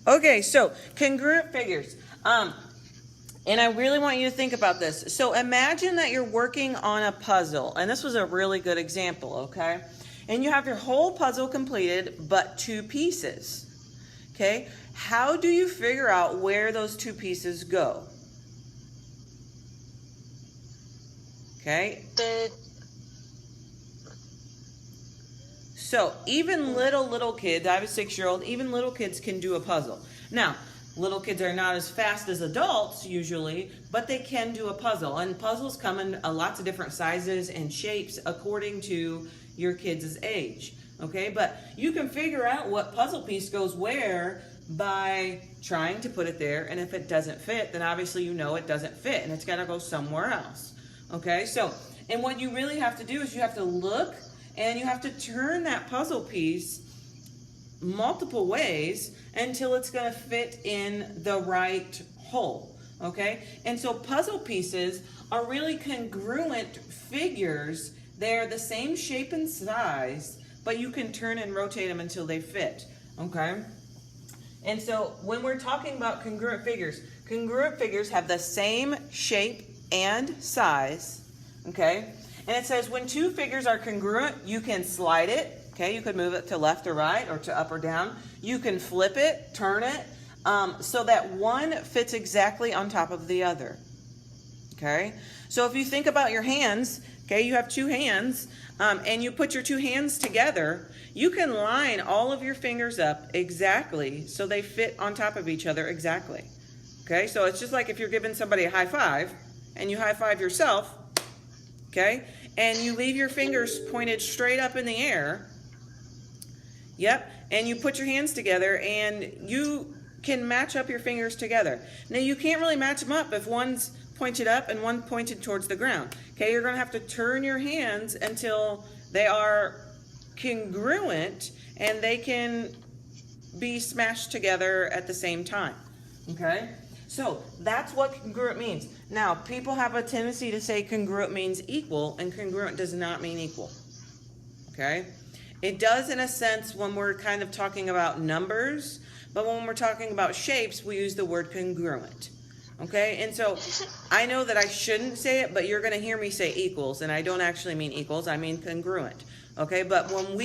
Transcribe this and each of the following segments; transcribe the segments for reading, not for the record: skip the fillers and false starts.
Okay, so congruent figures. And I really want you to think about this. So imagine that you're working on a puzzle, and this was a really good example, okay? And you have your whole puzzle completed, but 2 pieces, okay? How do you figure out where those 2 pieces go? Okay? So even little kids, I have a 6-year-old, even little kids can do a puzzle. Now, little kids are not as fast as adults usually, but they can do a puzzle. And puzzles come in lots of different sizes and shapes according to your kids' age. Okay, but you can figure out what puzzle piece goes where by trying to put it there. And if it doesn't fit, then obviously you know it doesn't fit and it's got to go somewhere else. Okay, so, and what you really have to do is you have to look and you have to turn that puzzle piece multiple ways until it's going to fit in the right hole, okay? And so puzzle pieces are really congruent figures. They're the same shape and size, but you can turn and rotate them until they fit, okay? And so when we're talking about congruent figures have the same shape and size, okay? And it says when 2 figures are congruent, you can slide it. Okay, you could move it to left or right or to up or down. You can flip it, turn it, so that one fits exactly on top of the other. Okay, so if you think about your hands, okay, you have 2 hands, and you put your 2 hands together, you can line all of your fingers up exactly so they fit on top of each other exactly. Okay, so it's just like if you're giving somebody a high five and you high five yourself, okay, and you leave your fingers pointed straight up in the air. Yep, and you put your hands together and you can match up your fingers together. Now you can't really match them up if one's pointed up and one pointed towards the ground. Okay, you're going to have to turn your hands until they are congruent and they can be smashed together at the same time. Okay, so that's what congruent means. Now, people have a tendency to say congruent means equal, and congruent does not mean equal. Okay? It does in a sense when we're kind of talking about numbers, but when we're talking about shapes, we use the word congruent. Okay, and so I know that I shouldn't say it, but you're going to hear me say equals, and I don't actually mean equals, I mean congruent. Okay, but when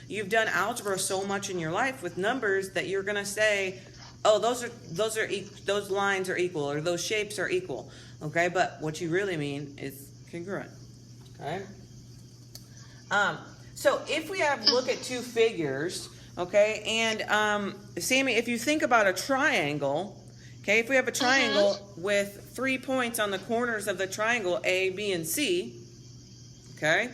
you've done algebra so much in your life with numbers that you're going to say, oh, those lines are equal, or those shapes are equal. Okay, but what you really mean is congruent. Okay. So if we look at 2 figures, okay, and Sammy, if you think about a triangle, okay, if we have a triangle with 3 points on the corners of the triangle A, B, and C, okay,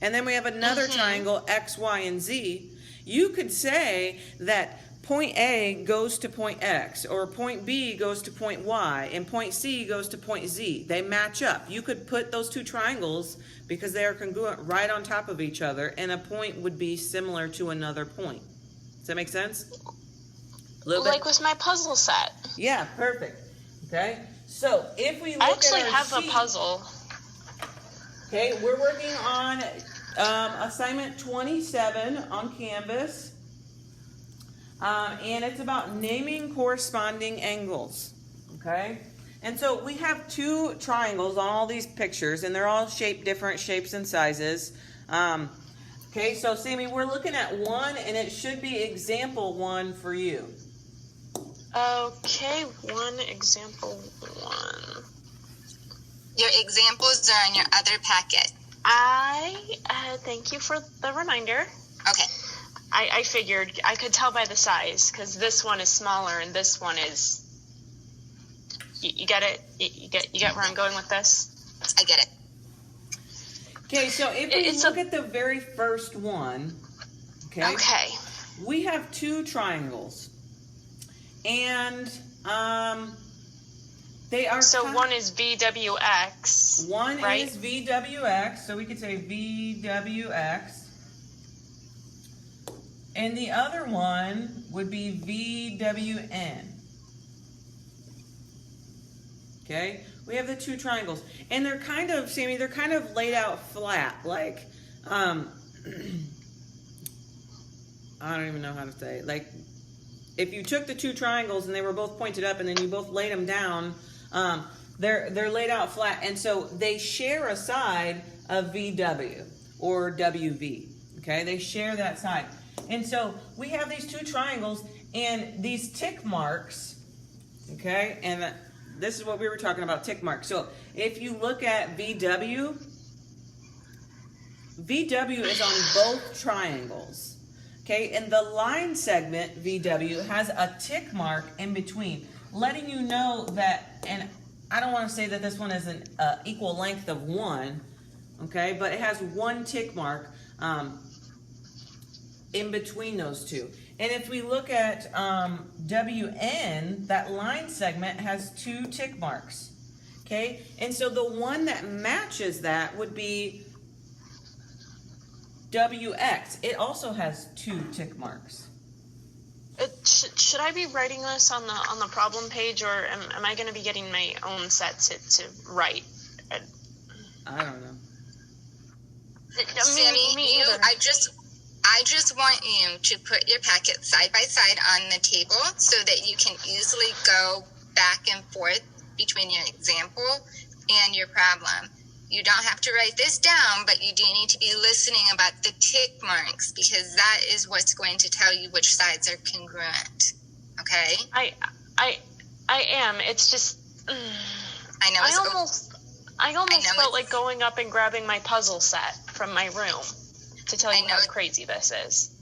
and then we have another triangle X, Y, and Z, you could say that point A goes to point X, or point B goes to point Y, and point C goes to point Z. They match up. You could put those 2 triangles because they are congruent right on top of each other, and a point would be similar to another point. Does that make sense? Like with my puzzle set. Yeah, perfect. Okay, so if we look I actually at our have sheet, a puzzle. Okay, we're working on assignment 27 on Canvas. And it's about naming corresponding angles, okay? And so we have 2 triangles on all these pictures, and they're all shaped different shapes and sizes. Okay, so Sammy, we're looking at one, and it should be example 1 for you. Okay, example 1. Your examples are in your other packet. Thank you for the reminder. Okay. I figured I could tell by the size because this one is smaller and this one is. You get it? You get where I'm going with this? I get it. Okay, so if we look at the very first one, okay, we have 2 triangles, and they are. So one is VWX. One right? is VWX, so we could say VWX. And the other one would be VWN. Okay, we have the 2 triangles, and they're kind of, Sammy, they're kind of laid out flat, like, I don't even know how to say it. Like, if you took the two triangles and they were both pointed up and then you both laid them down, they're laid out flat, and so they share a side of VW or WV. Okay, they share that side. And so we have these two triangles and these tick marks, okay, and this is what we were talking about, tick marks. So if you look at VW is on both triangles, okay, and the line segment VW has a tick mark in between, letting you know that, and I don't want to say that this one is an equal length of 1, okay, but it has 1 tick mark in between those two. And if we look at WN, that line segment has 2 tick marks, okay? And so the one that matches that would be WX. It also has 2 tick marks. Should I be writing this on the problem page, or am I going to be getting my own set to write? I don't know. Sammy, I just want you to put your packet side by side on the table so that you can easily go back and forth between your example and your problem. You don't have to write this down, but you do need to be listening about the tick marks, because that is what's going to tell you which sides are congruent. Okay? I am. It's just I know. I almost felt like going up and grabbing my puzzle set from my room to tell you how crazy this is.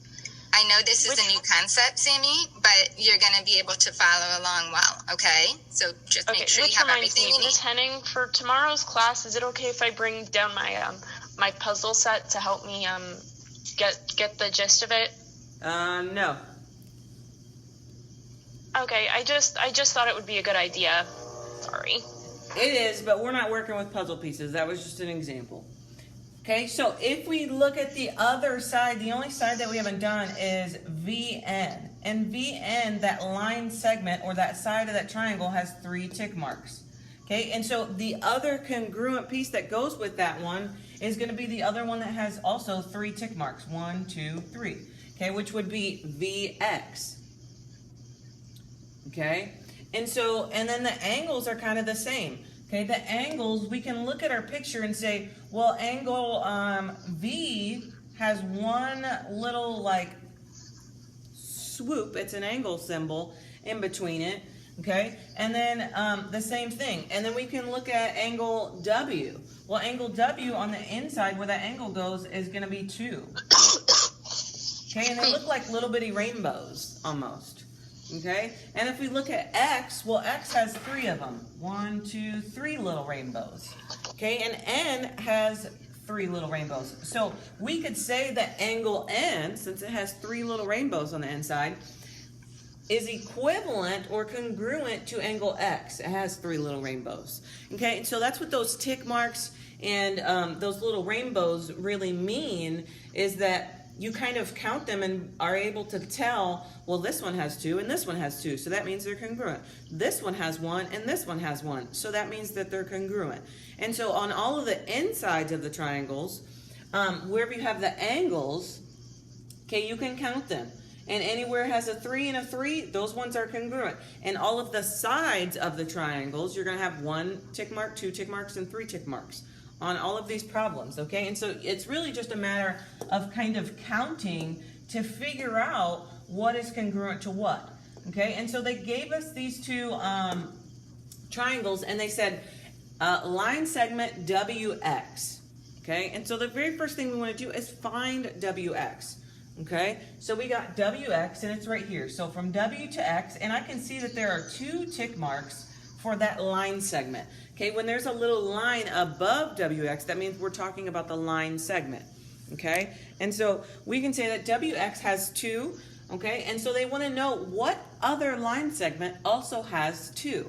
I know this is a new concept, Sammy, but you're going to be able to follow along well, okay? So just make sure you have everything you need. Ms. Henning, for tomorrow's class, is it okay if I bring down my my puzzle set to help me get the gist of it? No. Okay, I just thought it would be a good idea. Sorry. It is, but we're not working with puzzle pieces. That was just an example. Okay, so if we look at the other side, the only side that we haven't done is VN. And VN, that line segment or that side of that triangle, has 3 tick marks. Okay, and so the other congruent piece that goes with that one is going to be the other one that has also 3 tick marks. 1, 2, 3. Okay, which would be VX. Okay, and then the angles are kind of the same. Okay, the angles, we can look at our picture and say, well, angle V has one little like swoop. It's an angle symbol in between it. Okay, and then the same thing. And then we can look at angle W. Well, angle W on the inside where that angle goes is going to be 2. Okay, and they look like little bitty rainbows almost. Okay, and if we look at X, well, X has 3 of them. 1, 2, 3 little rainbows. Okay, and N has 3 little rainbows. So we could say that angle N, since it has 3 little rainbows on the inside, is equivalent or congruent to angle X. It has 3 little rainbows. Okay, and so that's what those tick marks and those little rainbows really mean, is that you kind of count them and are able to tell, well, this one has 2 and this one has 2, so that means they're congruent. This one has 1 and this one has 1, so that means that they're congruent. And so on all of the insides of the triangles, wherever you have the angles, okay, you can count them. And anywhere it has a 3 and a 3, those ones are congruent. And all of the sides of the triangles, you're going to have 1 tick mark, 2 tick marks, and 3 tick marks on all of these problems, okay? And so it's really just a matter of kind of counting to figure out what is congruent to what, okay? And so they gave us these 2 triangles, and they said line segment WX, okay? And so the very first thing we want to do is find WX, okay? So we got WX, and it's right here. So from W to X, and I can see that there are 2 tick marks for that line segment. Okay, when there's a little line above WX, that means we're talking about the line segment. Okay, and so we can say that WX has 2. Okay, and so they want to know what other line segment also has 2.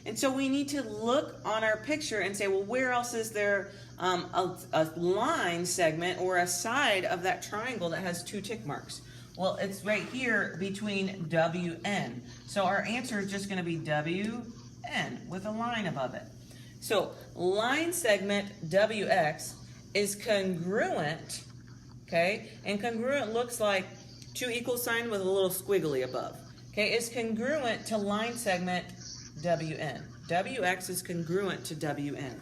And so we need to look on our picture and say, well, where else is there a line segment or a side of that triangle that has 2 tick marks? Well, it's right here between WN. So our answer is just going to be WN with a line above it. So line segment WX is congruent, okay? And congruent looks like 2 equal sign with a little squiggly above. Okay, is congruent to line segment WN. WX is congruent to WN.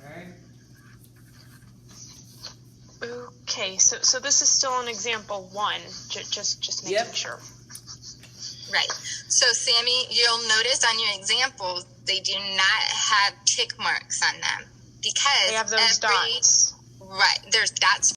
Okay. Okay, so this is still an example 1, just making Yep. sure. Right. So, Sammy, you'll notice on your examples, they do not have tick marks on them because They have those dots. right, there's dots